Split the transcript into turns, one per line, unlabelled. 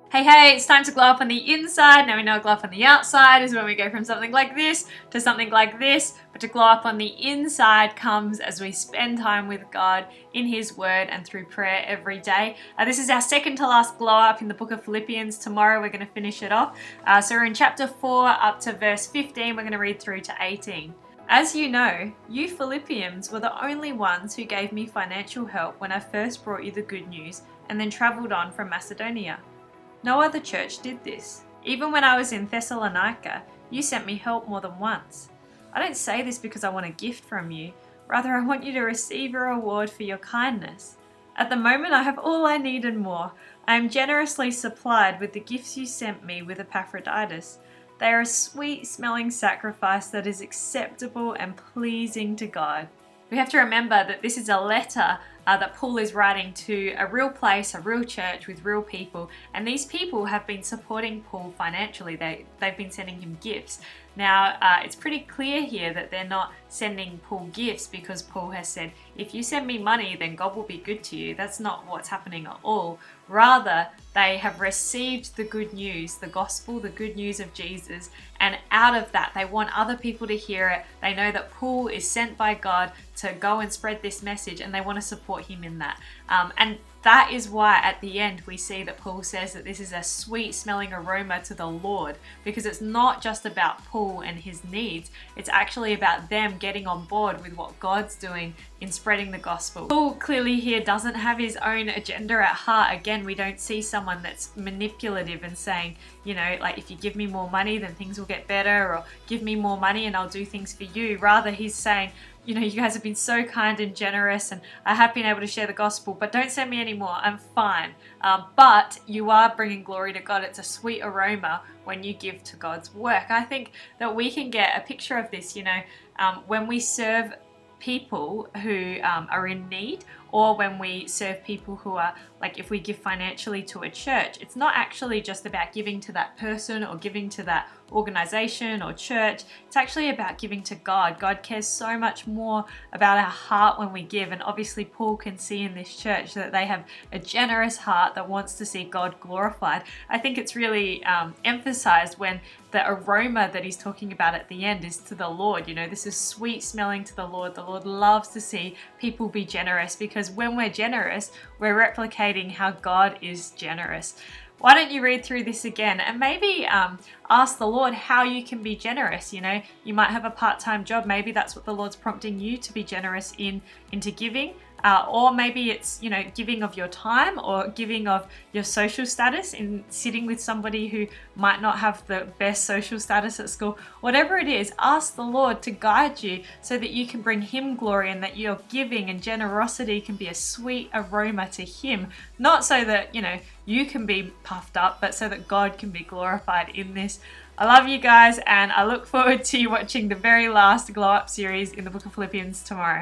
Hey, it's time to glow up on the inside. Now we know glow up on the outside is when we go from something like this to something like this. But to glow up on the inside comes as we spend time with God in His Word and through prayer every day. This is our second to last glow up in the book of Philippians. Tomorrow we're going to finish it off. So we're in chapter 4 up to verse 15. We're going to read through to 18. As you know, you Philippians were the only ones who gave me financial help when I first brought you the good news and then travelled on from Macedonia. No other church did this. Even when I was in Thessalonica, you sent me help more than once. I don't say this because I want a gift from you. Rather, I want you to receive a reward for your kindness. At the moment, I have all I need and more. I am generously supplied with the gifts you sent me with Epaphroditus. They are a sweet-smelling sacrifice that is acceptable and pleasing to God. We have to remember that this is a letter that Paul is writing to a real place, a real church with real people, and these people have been supporting Paul financially. They've been sending him gifts. Now, it's pretty clear here that they're not sending Paul gifts because Paul has said, if you send me money, then God will be good to you. That's not what's happening at all. Rather, they have received the good news, the gospel, the good news of Jesus, and out of that, they want other people to hear it. They know that Paul is sent by God to go and spread this message, and they want to support him in that. And that is why at the end we see that Paul says that this is a sweet smelling aroma to the Lord, because it's not just about Paul and his needs, it's actually about them getting on board with what God's doing in spreading the gospel. Paul clearly here doesn't have his own agenda at heart. Again, we don't see someone that's manipulative and saying, you know, like, if you give me more money then things will get better, or give me more money and I'll do things for you. Rather, he's saying, you know, you guys have been so kind and generous and I have been able to share the gospel, but don't send me any more. I'm fine. But you are bringing glory to God. It's a sweet aroma when you give to God's work. I think that we can get a picture of this, you know, when we serve people who are in need, or when we serve people who are, like, if we give financially to a church, it's not actually just about giving to that person or giving to that organization or church. It's actually about giving to God. God cares so much more about our heart when we give, and obviously Paul can see in this church that they have a generous heart that wants to see God glorified. I think it's really emphasized when the aroma that he's talking about at the end is to the Lord. You know, this is sweet smelling to the Lord. The Lord loves to see people be generous, because when we're generous, we're replicating how God is generous. Why don't you read through this again and maybe ask the Lord how you can be generous? You know, you might have a part-time job. Maybe that's what the Lord's prompting you to be generous into giving. Or maybe it's, you know, giving of your time or giving of your social status in sitting with somebody who might not have the best social status at school. Whatever it is, ask the Lord to guide you so that you can bring Him glory, and that your giving and generosity can be a sweet aroma to Him. Not so that, you know, you can be puffed up, but so that God can be glorified in this. I love you guys, and I look forward to you watching the very last Glow Up series in the book of Philippians tomorrow.